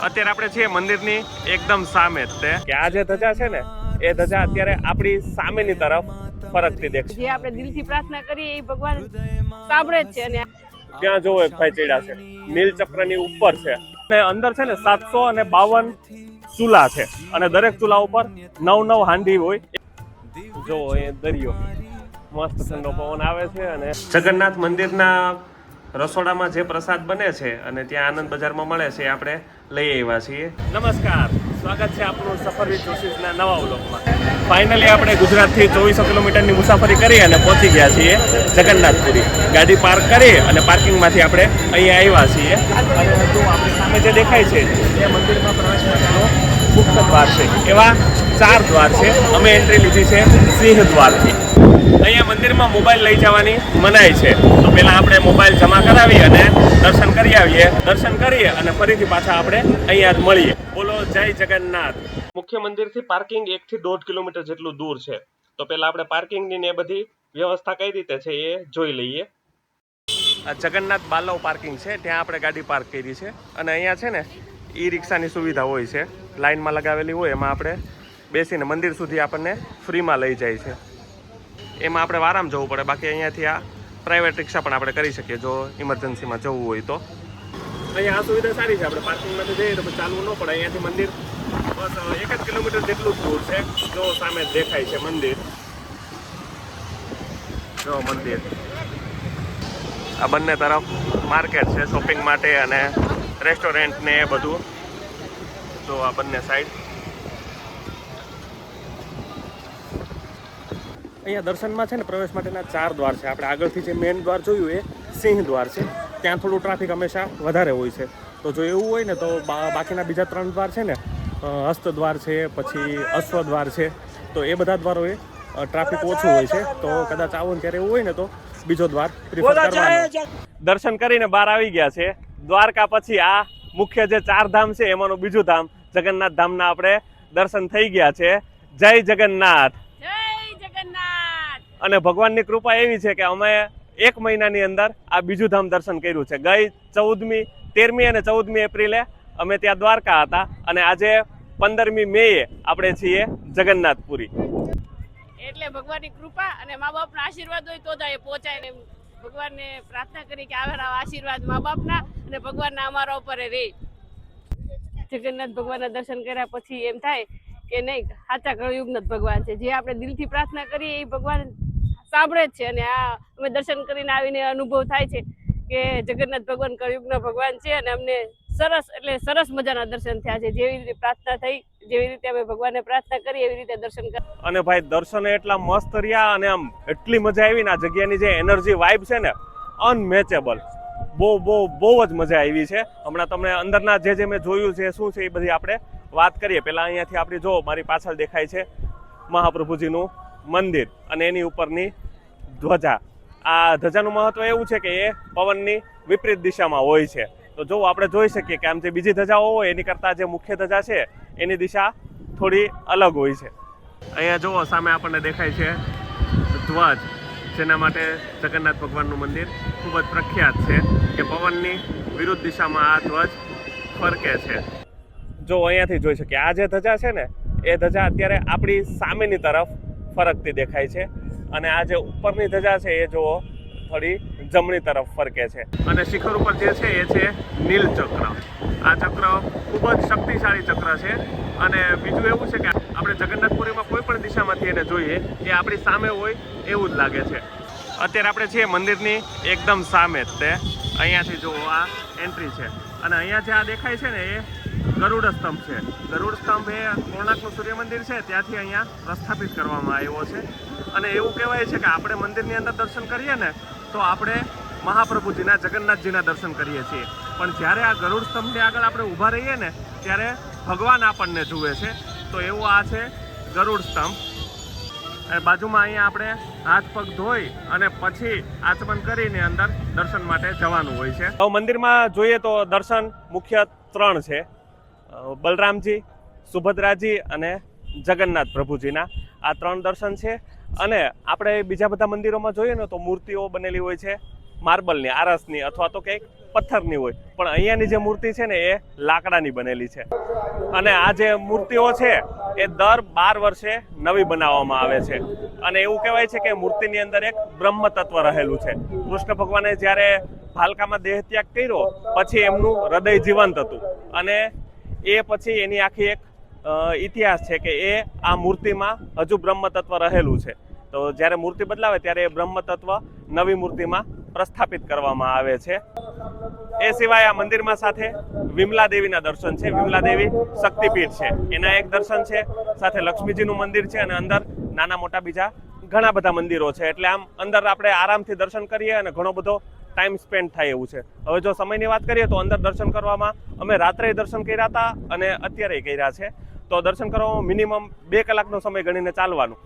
અત્યારે આપણે છીએ મંદિરની એકદમ સામે જ તે કે આ જે ધજા છે ને એ ધજા અત્યારે આપણી સામેની તરફ ફરકતી દેખાય જે આપણે દિલથી પ્રાર્થના કરીએ એ ભગવાન સાંભળે જ છે. અને ત્યાં જોવો એક ભાઈ ચડ્યા છે, નીલચક્રની ઉપર છે અને અંદર છે ને 752 ચૂલા છે અને દરેક ચૂલા ઉપર 9 હાંડી હોય. જો એ દરિયો મસ્ત ઠંડો પવન આવે છે અને જગન્નાથ મંદિરના રસોડામાં જે પ્રસાદ બને છે અને ત્યાં આનંદ બજારમાં મળે છે આપણે લઈ આવ્યા છીએ. નમસ્કાર, સ્વાગત છે આપણું સફર વિથ જોશીસના નવા વ્લોગમાં. ફાઇનલી આપણે ગુજરાતથી 2400 કિલોમીટરની મુસાફરી કરી અને પહોંચી ગયા છીએ જગન્નાથપુરી. ગાડી પાર્ક કરી અને પાર્કિંગમાંથી આપણે અહીંયા આવ્યા છીએ અને જો આપણી સામે જે દેખાય છે એ મંદિરમાં પ્રવેશ માટેનો મુખ્ય દ્વાર છે. એવા 4 દ્વાર છે. અમે એન્ટ્રી લીધી છે સિંહ દ્વારથી. અહીંયા મંદિરમાં મોબાઈલ લઈ જવાની મનાઈ છે, તો પહેલા આપણે મોબાઈલ જમા કરાવી અને દર્શન કરી આવીએ. દર્શન કરીએ અને ફરીથી પાછા આપણે અહીંયા જ મળીએ. બોલો જય જગન્નાથ. મુખ્ય મંદિરથી પાર્કિંગ 1 થી 1.5 કિલોમીટર જેટલું દૂર છે, તો પહેલા આપણે પાર્કિંગની ને બધી વ્યવસ્થા કઈ રીતે છે એ જોઈ લઈએ. આ જગન્નાથ બાલવ પાર્કિંગ છે, ત્યાં આપણે ગાડી પાર્ક કરી છે અને અહીંયા છે ને ઈ રિક્ષાની સુવિધા હોય છે, લાઇનમાં લગાવેલી હોય, એમાં આપણે બેસીને મંદિર સુધી આપણને ફ્રીમાં લઈ જાય છે. એમાં આપણે આરામ જવું પડે, બાકી અહીંયાથી આ પ્રાઇવેટ રિક્ષા પણ આપણે કરી શકીએ જો ઇમરજન્સીમાં જવું હોય તો. અહીંયા આ સુવિધા સારી છે, આપણે પાર્કિંગમાંથી જઈએ તો ચાલવું ન પડે. અહીંયાથી મંદિર બસ 1 જ કિલોમીટર જેટલું જ દૂર છે. જો સામે દેખાય છે મંદિર, જો મંદિર. આ બંને તરફ માર્કેટ છે શોપિંગ માટે અને રેસ્ટોરન્ટ ને એ બધું. જો આ બંને સાઈડ. અહીંયા દર્શનમાં છે ને પ્રવેશ માટેના 4 દ્વાર છે. આપણે આગળથી જે મેઇન દ્વાર જોયું એ સિંહ દ્વાર છે, ત્યાં થોડું ટ્રાફિક હંમેશા વધારે હોય છે. તો જો એવું હોય ને તો બાકીના બીજા 3 દ્વાર છે ને, હસ્તદ્વાર છે, પછી અશ્વદ્વાર છે, તો એ બધા દ્વારોએ ટ્રાફિક ઓછું હોય છે. તો કદાચ આવો ને ત્યારે એવું હોય ને તો બીજો દ્વાર પ્રિફર કરવાનો. દર્શન કરીને બહાર આવી ગયા છે. દ્વારકા પછી આ મુખ્ય જે 4 ધામ છે એમાંનું બીજું ધામ જગન્નાથ ધામના આપણે દર્શન થઈ ગયા છે. જય જગન્નાથ. અને ભગવાનની કૃપા એવી છે કે અમે 1 મહિનાની અંદર આ બીજું ધામ દર્શન કર્યું છે. ગઈ 13મી અને 14મી એપ્રિલે અમે ત્યાં દ્વારકા હતા અને આજે 15મી મેએ આપણે છીએ જગન્નાથપુરી. એટલે ભગવાનની કૃપા અને મા બાપના આશીર્વાદ હોય તો જ પહોંચાય ને. ભગવાનને પ્રાર્થના કરી કે આવા આશીર્વાદ મા બાપના અને ભગવાનના અમારા ઉપર રહે. જગન્નાથ ભગવાનના દર્શન કર્યા પછી એમ થાય કે નહીં, સાચા કળયુગના ભગવાન છે. જે આપણે દિલથી પ્રાર્થના કરીએ એ ભગવાન સાંભળે જ છે. અને આ અમે દર્શન કરીને આવીને અનુભવ થાય છે કે જગન્નાથ ભગવાન કળયુગના ભગવાન છે અને અમને સરસ મજાના દર્શન થયા છે. જેવી રીતે પ્રાર્થના થઈ, જેવી રીતે અમે ભગવાનને પ્રાર્થના કરી એવી રીતે દર્શન કર્યા. અને ભાઈ દર્શન એટલા મસ્ત રહ્યા અને આમ એટલી મજા આવી ને. આ જગ્યાની જે એનર્જી વાઇબ છે ને, અનમેચેબલ. બહુ જ મજા આવી છે. હમણાં તમને અંદરના જે મેં જોયું છે શું છે એ બધી આપણે વાત કરીએ. પહેલા અહીંયાથી આપણે જો મારી પાછળ દેખાય છે મહાપ્રભુજીનું મંદિર અને એની ઉપરની ધ્વજા. આ ધજાનું મહત્વ એવું છે કે એ પવનની વિપરીત દિશામાં હોય છે. તો જો આપણે જોઈ શકીએ કે આમ જે બીજી ધજાઓ હોય એની કરતાં જે મુખ્ય ધજા છે એની દિશા થોડી અલગ હોય છે. અહીંયા જુઓ સામે આપણને દેખાય છે ધ્વજ, જેના માટે જગન્નાથ ભગવાનનું મંદિર ખૂબ જ પ્રખ્યાત છે કે પવનની વિરુદ્ધ દિશામાં આ ધ્વજ ફરકે છે. જો અહીંયાથી જોઈ શકીએ આ જે ધજા છે ને એ ધજા અત્યારે આપણી સામેની તરફ ફરકતી દેખાય છે અને આ જે ઉપરની ધજા છે એ જુઓ થોડી જમણી તરફ ફરકે છે. અને શિખર ઉપર જે છે એ છે નીલચક્ર. આ ચક્ર ખૂબ જ શક્તિશાળી ચક્ર છે અને બીજું એવું છે કે આપણે જગન્નાથપુરીમાં કોઈ પણ દિશામાંથી એને જોઈએ એ આપણી સામે હોય એવું જ લાગે છે. અત્યારે આપણે છીએ મંદિરની એકદમ સામે જ તે. અહીંયાથી જુઓ આ એન્ટ્રી છે અને અહીંયા જે આ દેખાય છે ને એ ગરુડ સ્તંભ છે. ગરુડ સ્તંભ એ કોણાર્કનું સૂર્ય મંદિર છે ત્યાંથી અહીંયા પ્રસ્થાપિત કરવામાં આવ્યો છે. અને એવું કહેવાય છે કે આપણે મંદિરની અંદર દર્શન કરીએ ને તો આપણે મહાપ્રભુજીના જગન્નાથજીના દર્શન કરીએ છીએ, પણ જ્યારે આ ગરુડ સ્તંભની આગળ આપણે ઊભા રહીએ ને ત્યારે ભગવાન આપણને જુએ છે. તો એવું આ છે ગરુડ સ્તંભ. અને બાજુમાં અહીંયા આપણે હાથ પગ ધોઈ અને પછી આચમન કરીને અંદર દર્શન માટે જવાનું હોય છે. હવે મંદિરમાં જોઈએ તો દર્શન મુખ્ય 3 છે: બલરામજી, સુભદ્રાજી અને જગન્નાથ પ્રભુજીના. આ 3 દર્શન છે. અને આપણે બીજા બધા મંદિરોમાં જોઈએ ને તો મૂર્તિઓ બનેલી હોય છે માર્બલની, આરસની અથવા તો કંઈક પથ્થરની હોય, પણ અહીંયાની જે મૂર્તિ છે ને એ લાકડાની બનેલી છે. અને આ જે મૂર્તિઓ છે એ દર 12 વર્ષે નવી બનાવવામાં આવે છે. અને એવું કહેવાય છે કે મૂર્તિની અંદર એક બ્રહ્મ તત્વ રહેલું છે. કૃષ્ણ ભગવાને જ્યારે ભાલકામાં દેહ ત્યાગ કર્યો પછી એમનું હૃદય જીવંત હતું, અને એ પછી એની આખી એક ઇતિહાસ છે કે એ આ મૂર્તિમાં હજુ બ્રહ્મ તત્વ રહેલું છે. તો જ્યારે મૂર્તિ બદલાવે ત્યારે એ બ્રહ્મ તત્વ નવી મૂર્તિમાં પ્રસ્થાપિત કરવામાં આવે છે. એ સિવાય આ મંદિરમાં સાથે વિમલા દેવીના દર્શન છે. વિમલા દેવી શક્તિપીઠ છે, એના એક દર્શન છે. સાથે લક્ષ્મીજીનું મંદિર છે અને અંદર નાના મોટા બીજા ઘણા બધા મંદિરો છે. એટલે આમ અંદર આપણે આરામથી દર્શન કરીએ અને ઘણો બધો ટાઈમ સ્પેન્ડ થાય એવું છે. હવે જો સમયની વાત કરીએ તો અંદર દર્શન કરવામાં અમે રાત્રે દર્શન કર્યા હતા અને અત્યારે કર્યા છે. તો દર્શન કરવામાં મિનિમમ 2 કલાકનો સમય ગણીને ચાલવાનું.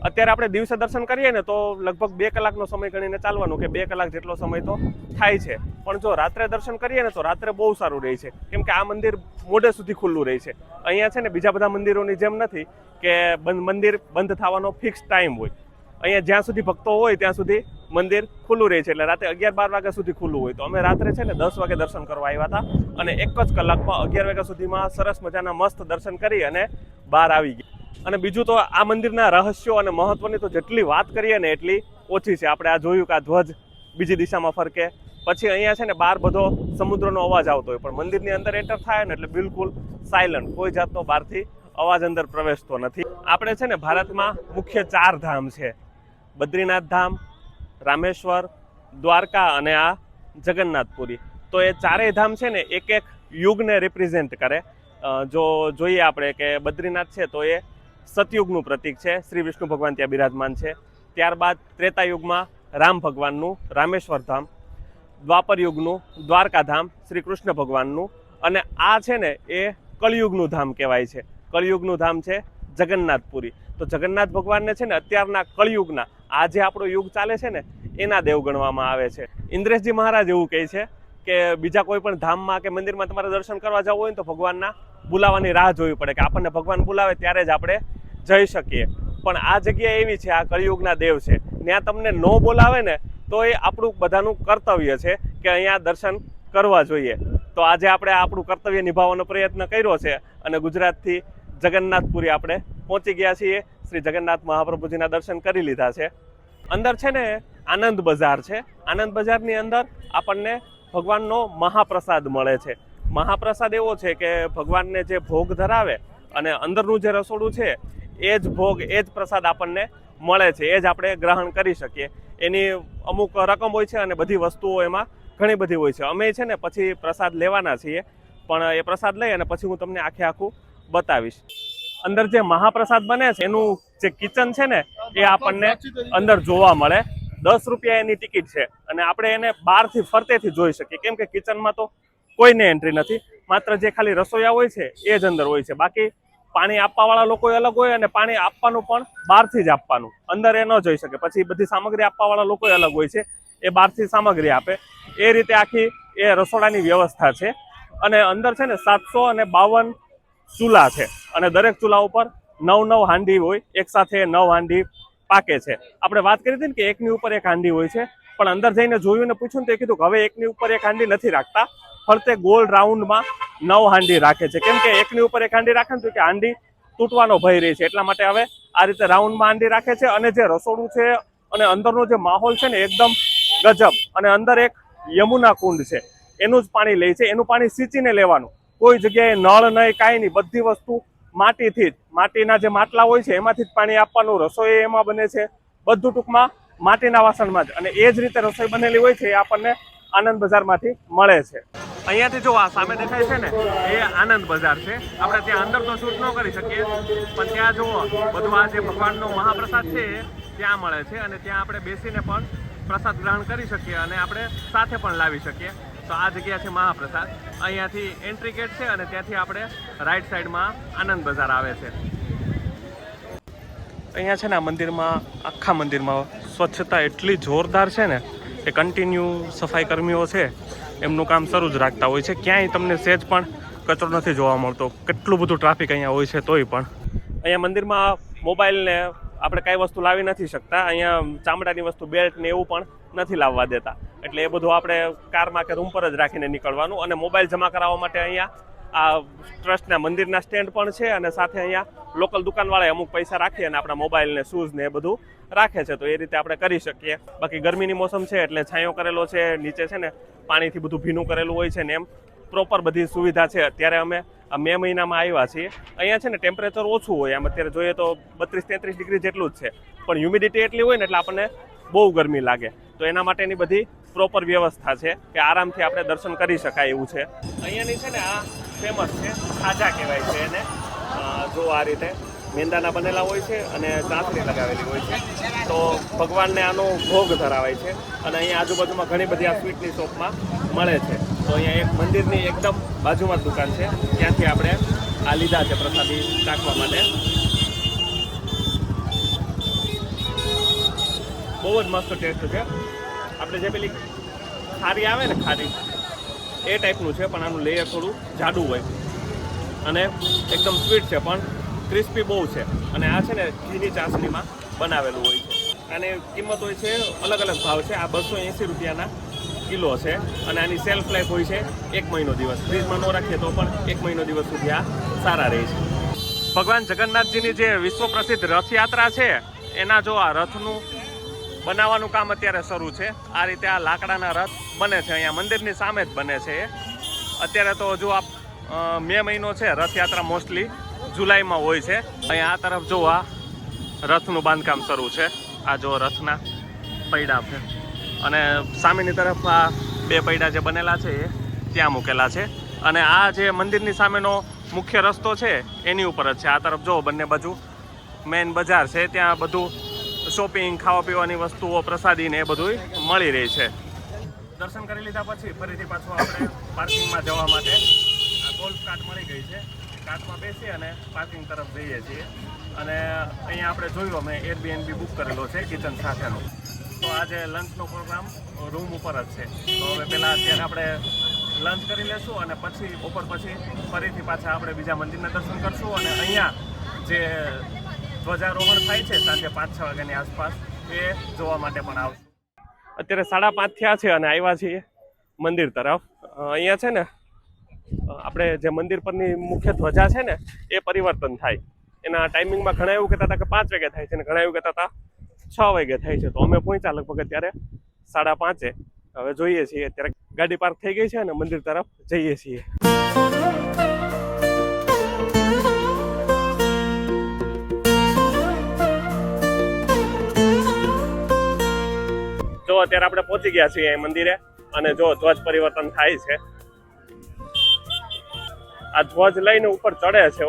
અત્યારે આપણે દિવસે દર્શન કરીએ ને તો લગભગ 2 કલાકનો સમય ગણીને ચાલવાનું, કે 2 કલાક જેટલો સમય તો થાય છે. પણ જો રાત્રે દર્શન કરીએ ને તો રાત્રે બહુ સારું રહે છે, કેમ કે આ મંદિર મોડે સુધી ખુલ્લું રહે છે. અહીંયા છે ને બીજા બધા મંદિરોની જેમ નથી કે મંદિર બંધ થવાનો ફિક્સ ટાઈમ હોય. અહીંયા જ્યાં સુધી ભક્તો હોય ત્યાં સુધી મંદિર ખુલ્લું રહે છે. એટલે રાતે 11-12 વાગ્યા સુધી ખુલ્લું હોય. તો અમે રાત્રે છે ને 10 વાગે દર્શન કરવા આવ્યા હતા અને એક જ કલાકમાં 11 વાગ્યા સુધીમાં સરસ મજાના મસ્ત દર્શન કરી અને બહાર આવી ગયા. અને બીજું તો આ મંદિરના રહસ્યો અને મહત્વની તો જેટલી વાત કરીએ ને એટલી ઓછી છે. આપણે આ જોયું કે આ ધ્વજ બીજી દિશામાં ફરકે, પછી અહીંયા છે ને બહાર બધો સમુદ્રનો અવાજ આવતો હોય, પણ મંદિરની અંદર એન્ટર થાય ને એટલે બિલકુલ સાયલન્ટ, કોઈ જાતનો બહારથી અવાજ અંદર પ્રવેશતો નથી. આપણે છે ને ભારતમાં મુખ્ય 4 ધામ છે: બદ્રીનાથ ધામ, રામેશ્વર, દ્વારકા અને આ જગન્નાથપુરી. તો એ 4 ધામ છે ને એક એક યુગને રિપ્રેઝેન્ટ કરે. જો જોઈએ આપણે કે બદ્રીનાથ છે તો એ સતયુગનું પ્રતીક છે, શ્રી વિષ્ણુ ભગવાન ત્યાં બિરાજમાન છે. ત્યારબાદ ત્રેતા યુગમાં રામ ભગવાનનું રામેશ્વર ધામ, દ્વાપર યુગનું દ્વારકા ધામ શ્રી કૃષ્ણ ભગવાનનું, અને આ છે ને એ કળિયુગનું ધામ કહેવાય છે. કળિયુગનું ધામ છે જગન્નાથપુરી. તો જગન્નાથ ભગવાનને છે ને અત્યારના કળિયુગના આ જે આપણો યુગ ચાલે છે ને એના દેવ ગણવામાં આવે છે. ઇન્દ્રેશજી મહારાજ એવું કહે છે કે બીજા કોઈ પણ ધામમાં કે મંદિરમાં તમારે દર્શન કરવા જવું હોય ને તો ભગવાનના બોલાવાની રાહ જોવી પડે, કે આપણને ભગવાન બોલાવે ત્યારે જ આપણે જઈ શકીએ. પણ આ જગ્યા એવી છે, આ કળિયુગના દેવ છે, ત્યાં તમને ન બોલાવે ને તો એ આપણું બધાનું કર્તવ્ય છે કે અહીંયા દર્શન કરવા જોઈએ. તો આજે આપણે આપણું કર્તવ્ય નિભાવવાનો પ્રયત્ન કર્યો છે અને ગુજરાતથી જગન્નાથપુરી આપણે પહોંચી ગયા છીએ. શ્રી જગન્નાથ મહાપ્રભુજીના દર્શન કરી લીધા છે. અંદર છે ને આનંદ બજાર છે. આનંદ બજારની અંદર આપણને ભગવાનનો મહાપ્રસાદ મળે છે. મહાપ્રસાદ એવો છે કે ભગવાનને જે ભોગ ધરાવે અને અંદરનું જે રસોડું છે એ જ ભોગ, એ જ પ્રસાદ આપણને મળે છે, એ જ આપણે ગ્રહણ કરી શકીએ. એની અમુક રકમ હોય છે અને બધી વસ્તુઓ એમાં ઘણી બધી હોય છે. અમે છે ને પછી પ્રસાદ લેવાના છીએ, પણ એ પ્રસાદ લઈ અને પછી હું તમને આખું બતાવીશ. અંદર જે મહાપ્રસાદ બને છે એનું જે કિચન છે ને એ આપણને અંદર જોવા મળે. 10 રૂપિયા એની ટિકિટ છે અને આપણે એને બહારથી ફરતેથી જોઈ શકીએ, કેમ કે કિચનમાં તો કોઈને એન્ટ્રી નથી. માત્ર જે ખાલી રસોઈયા હોય છે એ જ અંદર હોય છે. બાકી પાણી આપવાવાળા લોકો અલગ હોય અને પાણી આપવાનું પણ બહારથી જ આપવાનું, અંદર એ ન જોઈ શકે. પછી બધી સામગ્રી આપવાવાળા લોકો અલગ હોય છે, એ બહારથી સામગ્રી આપે. એ રીતે આખી એ રસોડાની વ્યવસ્થા છે. અને અંદર છે ને 752 ચૂલા છે અને દરેક ચૂલા ઉપર 9 હાંડી હોય. એક સાથે 9 હાંડી પાકે છે. આપણે વાત કરી હતી ને કે એકની ઉપર એક હાંડી હોય છે, પણ અંદર જઈને જોયું ને પૂછ્યું ને તો એ કીધું કે હવે એકની ઉપર એક હાંડી નથી રાખતા, ફરતે ગોળ રાઉન્ડમાં 9 હાંડી રાખે છે. કેમ કે એકની ઉપર એક હાંડી રાખે ને તો કે હાંડી તૂટવાનો ભય રહે છે, એટલા માટે હવે આ રીતે રાઉન્ડમાં હાંડી રાખે છે. અને જે રસોડું છે અને અંદરનો જે માહોલ છે ને એકદમ ગજબ. અને અંદર એક યમુના કુંડ છે, એનું જ પાણી લે છે. એનું પાણી સિંચીને લેવાનું, કોઈ જગ્યાએ નળ નહીં, કાંઈ નહીં. બધી વસ્તુ માટીથી જ, માટીના જે માટલા હોય છે એમાંથી જ પાણી આપવાનું. રસોઈ એમાં બને છે, બધું ટૂંકમાં માટીના વાસણમાં જ. અને એ જ રીતે રસોઈ બનેલી હોય છે એ આપણને આનંદ બજારમાંથી મળે છે. અહીંયાથી જો આ સામે દેખાય છે ને એ આનંદ બજાર છે. આપણે ત્યાં અંદર તો શૂટ ન કરી શકીએ, પણ ત્યાં જુઓ બધું આ જે ભગવાનનો મહાપ્રસાદ છે એ ત્યાં મળે છે. અને ત્યાં આપણે બેસીને પણ પ્રસાદ ગ્રહણ કરી શકીએ અને આપણે સાથે પણ લાવી શકીએ. તો આ જગ્યા છે મહાપ્રસાદ. અહીંયાથી એન્ટ્રી ગેટ છે અને ત્યાંથી આપણે રાઈટ સાઈડમાં આનંદ બજાર આવે છે. અહીંયા છે ને આ મંદિરમાં, આખા મંદિરમાં સ્વચ્છતા એટલી જોરદાર છે ને કે કન્ટિન્યુ સફાઈ કર્મીઓ છે એમનું કામ શરૂ જ રાખતા હોય છે. ક્યાંય તમને સહેજ પણ કચરો નથી જોવા મળતો. કેટલું બધું ટ્રાફિક અહીંયા હોય છે તોય પણ. અહીંયા મંદિરમાં મોબાઈલને આપણે કાંઈ વસ્તુ લાવી નથી શકતા. અહીંયા ચામડાની વસ્તુ, બેલ્ટ ને એવું પણ નથી લાવવા દેતા. એટલે એ બધું આપણે કારમાં કે રૂમ પર જ રાખીને નીકળવાનું. અને મોબાઈલ જમા કરાવવા માટે અહીંયા આ ટ્રસ્ટના મંદિરના સ્ટેન્ડ પણ છે અને સાથે અહીંયા લોકલ દુકાનવાળાએ અમુક પૈસા રાખી અને આપણા મોબાઈલ ને શૂઝ ને એ બધું રાખે છે. તો એ રીતે આપણે કરી શકીએ. બાકી ગરમીની મોસમ છે એટલે છાંયો કરેલો છે, નીચે છે ને પાણીથી બધું ભીનું કરેલું હોય છે ને એમ પ્રોપર બધી સુવિધા છે. અત્યારે અમે મે મહિનામાં આવ્યા છીએ. અહીંયા છે ને ટેમ્પરેચર ઓછું હોય, આમ અત્યારે જોઈએ તો 32-33 ડિગ્રી જેટલું જ છે, પણ હ્યુમિડિટી એટલી હોય ને એટલે આપણને બહુ ગરમી લાગે. તો એના માટેની બધી પ્રોપર વ્યવસ્થા છે કે આરામથી આપણે દર્શન કરી શકાય એવું છે. અહીંયાની છે ને આ ફેમસ છે, ખાજા કહેવાય છે એને. જો આ રીતે મેંદાના બનેલા હોય છે અને ચાસણી લગાવેલી હોય છે. તો ભગવાનને આનો ભોગ ધરાવાય છે અને અહીંયા આજુબાજુમાં ઘણી બધી આ સ્વીટની શોપમાં મળે છે. તો અહીંયા એક મંદિરની એકદમ બાજુમાં જ દુકાન છે, ત્યાંથી આપણે આ લીધા છે પ્રસાદી ચાખવા માટે. બહુ જ મસ્ત ટેસ્ટ છે. આપણે જે પેલી ખારી આવે ને ખારી એ ટાઈપનું છે, પણ આનું લેયર થોડું જાડું હોય અને એકદમ સ્વીટ છે પણ ક્રિસ્પી બહુ છે. અને આ છે ને ઘીની ચાસણીમાં બનાવેલું હોય છે. અને કિંમત હોય છે અલગ અલગ ભાવ છે. આ 280 રૂપિયાના કિલો છે અને આની સેલ્ફ લાઈફ હોય છે 1 મહિનો દિવસ. ફ્રીજમાં ન રાખીએ તો પણ 1 મહિનો દિવસ સુધી આ સારા રહે છે. ભગવાન જગન્નાથજીની જે વિશ્વ પ્રસિદ્ધ રથયાત્રા છે એના જો આ રથનું બનાવવાનું કામ અત્યારે શરૂ છે. આ રીતે આ લાકડાના રથ બને છે, અહીંયા મંદિરની સામે જ બને છે. અત્યારે તો જો આ મે મહિનો છે, રથયાત્રા મોસ્ટલી જુલાઈમાં હોય છે. અહીંયા આ તરફ જો આ રથનું બાંધકામ શરૂ છે. આ જો રથના પૈડા છે અને સામેની તરફ આ 2 પૈડા જે બનેલા છે એ ત્યાં મૂકેલા છે. અને આ જે મંદિરની સામેનો મુખ્ય રસ્તો છે એની ઉપર જ છે. આ તરફ જો બંને બાજુ મેઇન બજાર છે, ત્યાં બધું શોપિંગ, ખાવા પીવાની વસ્તુઓ, પ્રસાદી ને એ બધું મળી રહી છે. દર્શન કરી લીધા પછી ફરીથી પાછું આપણે પાર્કિંગમાં જવા માટે આ ગોલ્ફ કાર્ટ મળી ગઈ છે. કાર્ટમાં બેસી અને પાર્કિંગ તરફ જઈએ છીએ. અને અહીંયા આપણે જોયું અમે એરબીએનબી બુક કરેલો છે કિચન સાથેનો. તો આજે લંચનો પ્રોગ્રામ રૂમ ઉપર જ છે. તો હવે પહેલાં અત્યારે આપણે લંચ કરી લેશું અને પછી બપોર પછી ફરીથી પાછા આપણે બીજા મંદિરના દર્શન કરશું. અને અહીંયા જે ધ્વજારોહણ થાય છે સાંજે 5-6 વાગ્યાની આસપાસ એ જોવા માટે પણ આવશું. અત્યારે 5:30 થયા છે અને આવ્યા છીએ મંદિર તરફ. અહીંયા છે ને આપણે જે મંદિર પરની મુખ્ય ધ્વજા છે ને એ પરિવર્તન થાય. એના ટાઈમિંગમાં ઘણા એવું કહેતા હતા કે 5 વાગે થાય છે અને ઘણા એવું કહેતા હતા 6 વાગે થાય છે. તો અમે પહોંચ્યા લગભગ અત્યારે 5:30. હવે જોઈએ છીએ, અત્યારે ગાડી પાર્ક થઈ ગઈ છે અને મંદિર તરફ જઈએ છીએ. જો અત્યારે આપણે પહોંચી ગયા છીએ અહીં મંદિરે અને જો ધ્વજ પરિવર્તન થાય છે. આ ધ્વજ લઈને ઉપર ચડે છે.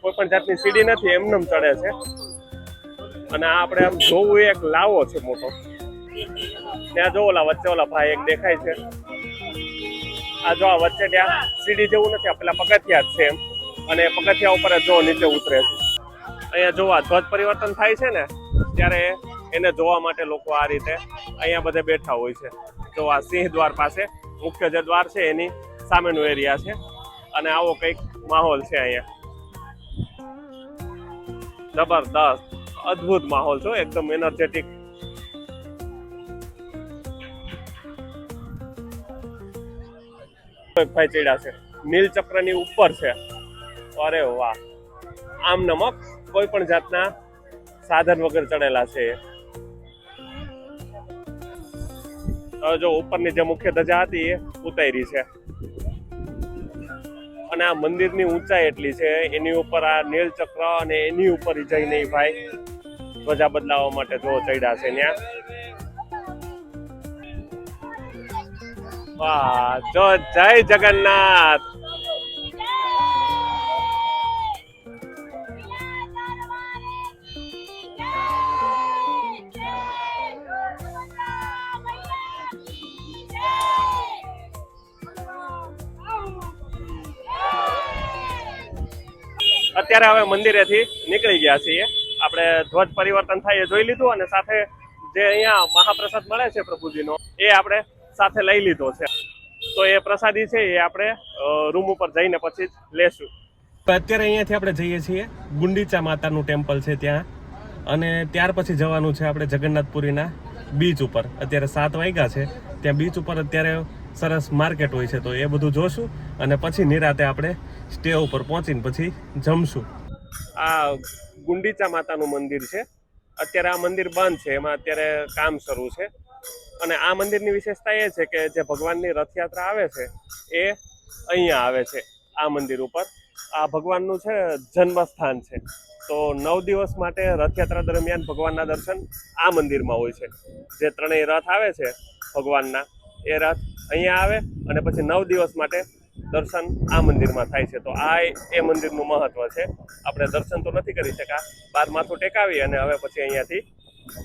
કોઈ પણ જાતની સીડી નથી, એમનેમ ચડે છે. અને આ આપણે આમ જોવું એક લાવો છે મોટો. ત્યાં જો ઓલા વચ્ચે ઓલા ભાઈ એક દેખાય છે. આ જો આ વચ્ચે ત્યાં સીડી જેવું નથી, આ પેલા પગથિયા જ છે એમ. અને પગથિયા ઉપર જો નીચે ઉતરે છે. અહીંયા જો આ ધ્વજ પરિવર્તન થાય છે ને ત્યારે એને જોવા માટે લોકો આ રીતે અહીંયા બધે બેઠા હોય છે. જો આ સિંહ દ્વાર પાસે મુખ્ય જે દ્વાર છે એની સામેનો એરિયા છે. અને આવો કંઈક માહોલ છે અહીંયા. જબરદસ્ત અદ્ભુત માહોલ છે, એકદમ એનર્જેટિક. ભાઈ ચડ્યા છે, નીલચક્રની ઉપર છે. અરે વાહ! આમ નમક કોઈ પણ જાતના સાધન વગર ચડેલા છે. હવે જો ઉપરની જે મુખ્ય ધજા હતી એ ઉતારી છે. અને આ મંદિરની ઊંચાઈ એટલી છે, એની ઉપર આ નીલચક્ર અને એની ઉપર જઈને ભાઈ ધ્વજા બદલાવવા માટે જો ચડ્યા છે ત્યાં. વાહ! જો જય જગન્નાથ. અત્યારે હવે મંદિરેથી નીકળી ગયા છીએ. આપણે ધ્વજ પરિવર્તન થાય એ જોઈ લીધું અને સાથે જે અહીંયા મહાપ્રસાદ મળે છે પ્રભુજીનો એ આપણે સાથે લઈ લીધો છે. તો એ પ્રસાદી છે એ આપણે રૂમ ઉપર જઈને પછી જ લેશું. અત્યારે અહીંયાથી આપણે જઈએ છીએ ગુંડીચા માતાનું ટેમ્પલ છે ત્યાં, અને ત્યાર પછી જવાનું છે આપણે જગન્નાથપુરીના બીચ ઉપર. અત્યારે 7 વાગ્યા છે, ત્યાં બીચ ઉપર અત્યારે સરસ માર્કેટ હોય છે, તો એ બધું જોશું અને પછી નિરાતે આપણે સ્ટે ઉપર પહોંચીને પછી જમશું. આ ગુંડીચા માતાનું મંદિર છે. અત્યારે આ મંદિર બંધ છે, એમાં અત્યારે કામ શરૂ છે. અને આ મંદિરની વિશેષતા એ છે કે જે ભગવાનની રથયાત્રા આવે છે એ અહીંયા આવે છે આ મંદિર ઉપર. આ ભગવાનનું છે જન્મસ્થાન છે. તો 9 દિવસ માટે રથયાત્રા દરમિયાન ભગવાનના દર્શન આ મંદિરમાં હોય છે. જે ત્રણેય રથ આવે છે ભગવાનના, એ રથ અહીંયા આવે અને પછી 9 દિવસ માટે દર્શન આ મંદિરમાં થાય છે. તો આ એ મંદિરનું મહત્વ છે. આપણે દર્શન તો નથી કરી શકા, બાર માથું ટેકાવી અને હવે પછી અહીંયાથી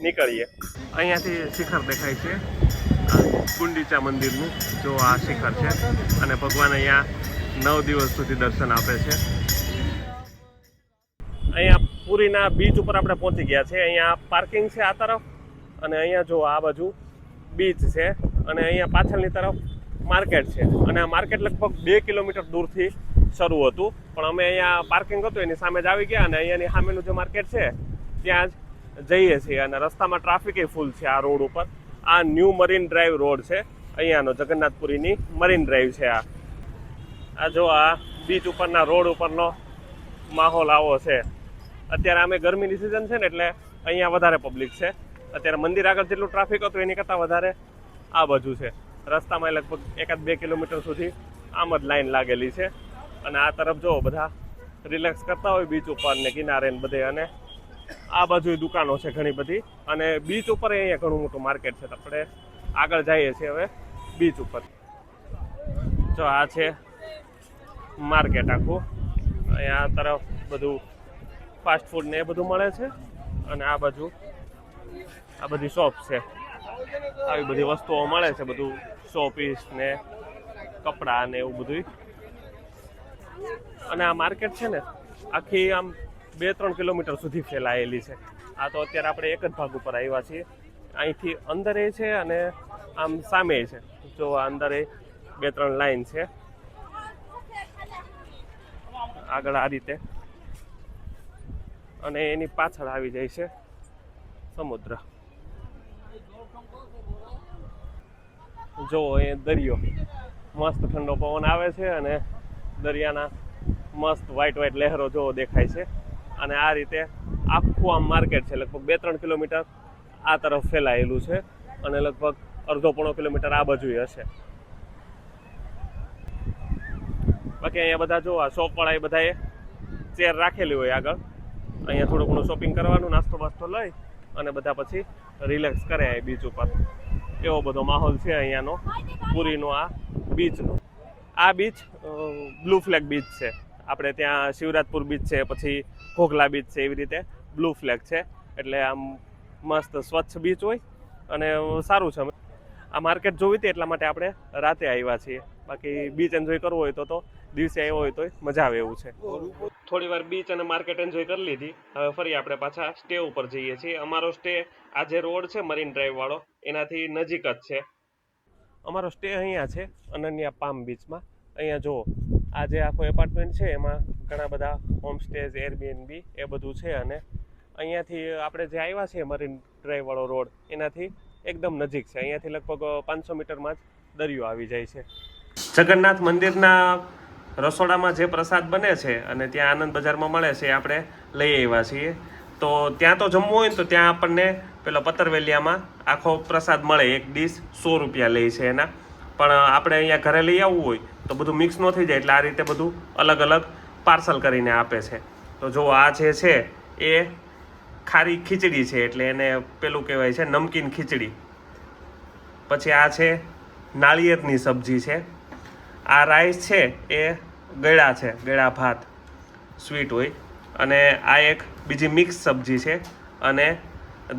નીકળીએ. અહીંયાથી શિખર દેખાય છે ગુંડીચા મંદિરનું. જો આ શિખર છે અને ભગવાન અહીંયા 9 દિવસ સુધી દર્શન આપે છે. અહીંયા પુરીના બીચ ઉપર આપણે પહોંચી ગયા છે. અહીંયા પાર્કિંગ છે આ તરફ અને અહીંયા જો આ બાજુ બીચ છે અને અહીંયા પાછળની તરફ માર્કેટ છે. અને આ માર્કેટ લગભગ 2 કિલોમીટર દૂરથી શરૂ હતું, પણ અમે અહીંયા પાર્કિંગ હતું એની સામે જ આવી ગયા અને અહીંયાની સામેનું જે માર્કેટ છે ત્યાં જ જઈએ છીએ. અને રસ્તામાં ટ્રાફિક એ ફૂલ છે આ રોડ ઉપર. આ ન્યૂ મરીન ડ્રાઈવ રોડ છે અહીંયાનો, જગન્નાથપુરીની મરીન ડ્રાઈવ છે આ જો આ બીચ ઉપરના રોડ ઉપરનો માહોલ આવો છે. અત્યારે અમે ગરમીની સિઝન છે ને એટલે અહીંયા વધારે પબ્લિક છે. અત્યારે મંદિર આગળ જેટલું ટ્રાફિક હતું એની કરતાં વધારે આ બાજુ છે. રસ્તામાં લગભગ 1-2 કિલોમીટર સુધી આમ જ લાઈન લાગેલી છે. અને આ તરફ જો બધા રિલેક્સ કરતા હોય બીચ ઉપર ને કિનારે ને બધે. અને આ બાજુ દુકાનો છે ઘણી બધી અને બીચ ઉપર અહીંયા ઘણું મોટું માર્કેટ છે. તો આપણે આગળ જઈએ છીએ હવે બીચ ઉપર. જો આ છે માર્કેટ આખું. અહીંયા તરફ બધું ફાસ્ટ ફૂડ ને એ બધું મળે છે અને આ બાજુ આ બધી શોપ છે. આવી બધી વસ્તુઓ મળે છે, બધું શોપીસ ને કપડાં ને એવું બધું. અને આ માર્કેટ છે ને આખી આમ 2-3 કિલોમીટર સુધી ફેલાયેલી છે. આ તો અત્યારે આપણે એક જ ભાગ ઉપર આવ્યા છીએ. અહીંથી અંદર એ છે અને આમ સામે છે. જો અંદર એ 2-3 લાઈન છે આગળ આ રીતે. અને એની પાછળ આવી જાય છે સમુદ્ર. જો એ દરિયો, મસ્ત ઠંડો પવન આવે છે અને દરિયાના મસ્ત વ્હાઈટ લહેરો જો દેખાય છે. અને આ રીતે આખું આમ માર્કેટ છે, લગભગ 2-3 કિલોમીટર આ તરફ ફેલાયેલું છે અને લગભગ 1.5-1.5 કિલોમીટર આ બાજુ હશે. બાકી અહીંયા બધા જો આ શોપવાળા એ બધાએ ચેર રાખેલી હોય આગળ. અહીંયા થોડું ઘણું શોપિંગ કરવાનું, નાસ્તો બાસ્તો લઈ અને બધા પછી રિલેક્સ કરે બીચ ઉપર. એવો બધો માહોલ છે અહીંયાનો પુરીનો આ બીચનો. આ બીચ બ્લુ ફ્લેગ બીચ છે. આપણે ત્યાં શિવરાજપુર બીચ છે, પછી ઘોઘલા બીચ છે, એવી રીતે બ્લુ ફ્લેગ છે. એટલે આમ મસ્ત સ્વચ્છ બીચ હોય અને સારું છે. આ માર્કેટ જોવી હતી એટલા માટે આપણે રાતે આવ્યા છીએ. બાકી બીચ એન્જોય કરવો હોય તો દિવસે આવ્યો હોય તો મજા આવે એવું છે. થોડી વાર બીચ અને માર્કેટ એન્જોય કરી લીધી. હવે ફરી આપણે પાછા સ્ટે ઉપર જઈએ છીએ. અમારો સ્ટે આ જે રોડ છે મરીન ડ્રાઈવ વાળો એનાથી નજીક જ છે. અમારો સ્ટે અહીંયા છે અનન્યા પામ બીચમાં. અહીંયા જુઓ આ જે આખો એપાર્ટમેન્ટ છે એમાં ઘણા બધા હોમસ્ટેઝ, એરબીએનબી એ બધું છે. અને અહીંયાથી આપણે જે આવ્યા છીએ મરીન ડ્રાઈવ વાળો રોડ એનાથી એકદમ નજીક છે. અહીંયાથી લગભગ 500 મીટરમાં જ દરિયો આવી જાય છે. જગન્નાથ મંદિરના રસોડામાં જે પ્રસાદ બને છે અને ત્યાં આનંદ બજારમાં મળે છે આપણે લઈ આવ્યા છીએ. તો ત્યાં તો જમવું હોય ને તો ત્યાં આપણને પેલો પતરવેલિયામાં આખો પ્રસાદ મળે. એક ડીશ 100 રૂપિયા લે છે એના. પણ આપણે અહીંયા ઘરે લઈ આવવું હોય તો બધું મિક્સ ન થઈ જાય એટલે આ રીતે બધું અલગ અલગ પાર્સલ કરીને આપે છે. તો જો આ જે છે એ ખારી ખીચડી છે, એટલે એને પેલું કહેવાય છે નમકીન ખીચડી. પછી આ છે નાળિયેરની સબ્જી છે. આ રાઈસ છે એ ગળા છે, ગળા ભાત સ્વીટ હોય. અને આ એક બીજી મિક્સ સબ્જી છે અને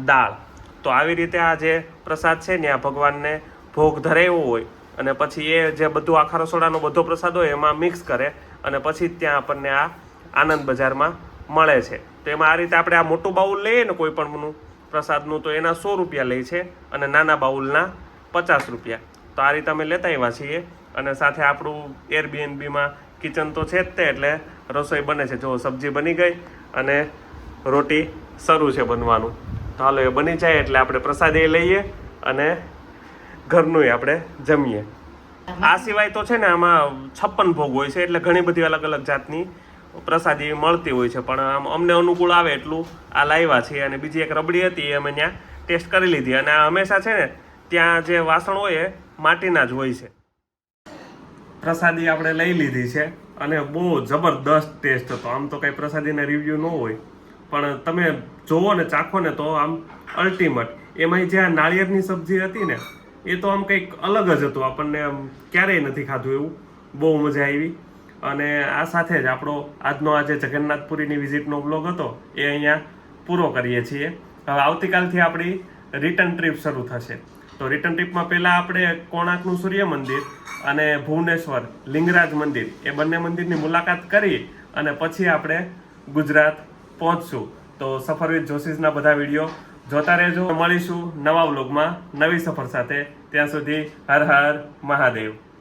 દાળ. તો આવી રીતે આ જે પ્રસાદ છે ને આ ભગવાનને ભોગ ધરાવ્યો હોય અને પછી એ જે બધું આખા રસોડાનો બધો પ્રસાદ હોય એમાં મિક્સ કરે અને પછી ત્યાં આપણને આ આનંદ બજારમાં મળે છે. તો એમાં આ રીતે આપણે આ મોટું બાઉલ લઈએ ને કોઈ પણનું પ્રસાદનું તો એના 100 રૂપિયા લે છે અને નાના બાઉલના 50 રૂપિયા. તો આ રીતે અમે લેતા આવ્યા છીએ. અને સાથે આપણું એરબીએનબીમાં કિચન તો છે જ તે, એટલે રસોઈ બને છે. જો સબ્જી બની ગઈ અને રોટી શરૂ છે બનવાનું. તો હાલો એ બની જાય એટલે આપણે પ્રસાદી લઈએ અને ઘરનું આપણે જમીએ. આ સિવાય તો છે ને આમાં 56 ભોગ હોય છે, એટલે ઘણી બધી અલગ અલગ જાતની પ્રસાદી મળતી હોય છે, પણ આમ અમને અનુકૂળ આવે એટલું આ લાવ્યા છીએ. અને બીજી એક રબડી હતી એ અમે ત્યાં ટેસ્ટ કરી લીધી. અને આ હંમેશા છે ને ત્યાં જે વાસણ હોય એ માટીના જ હોય છે. પ્રસાદી આપણે લઈ લીધી છે અને બહુ જબરદસ્ત ટેસ્ટ હતો. આમ તો કંઈ પ્રસાદીના રિવ્યૂ ન હોય, પણ તમે જોવો ને ચાખો ને તો આમ અલ્ટિમેટ. એમાં જે આ નાળિયેરની સબ્જી હતી ને એ તો આમ કંઈક અલગ જ હતું, આપણને આમ ક્યારેય નથી ખાધું એવું. બહુ મજા આવી. અને આ સાથે જ આપણો આજનો આજે જગન્નાથપુરીની વિઝિટનો બ્લોગ હતો એ અહીંયા પૂરો કરીએ છીએ. હવે આવતીકાલથી આપણી રિટર્ન ટ્રીપ શરૂ થશે. તો રિટર્ન ટ્રીપમાં પહેલાં આપણે કોણાર્કનું સૂર્ય મંદિર અને ભુવનેશ્વર લિંગરાજ મંદિર એ બંને મંદિરની મુલાકાત કરી અને પછી આપણે ગુજરાત પહોંચશું. તો સફર વિથ જોશીસના બધા વિડીયો જોતા રહેજો. મળીશું નવા વ્લોગમાં નવી સફર સાથે. ત્યાં સુધી હર હર મહાદેવ.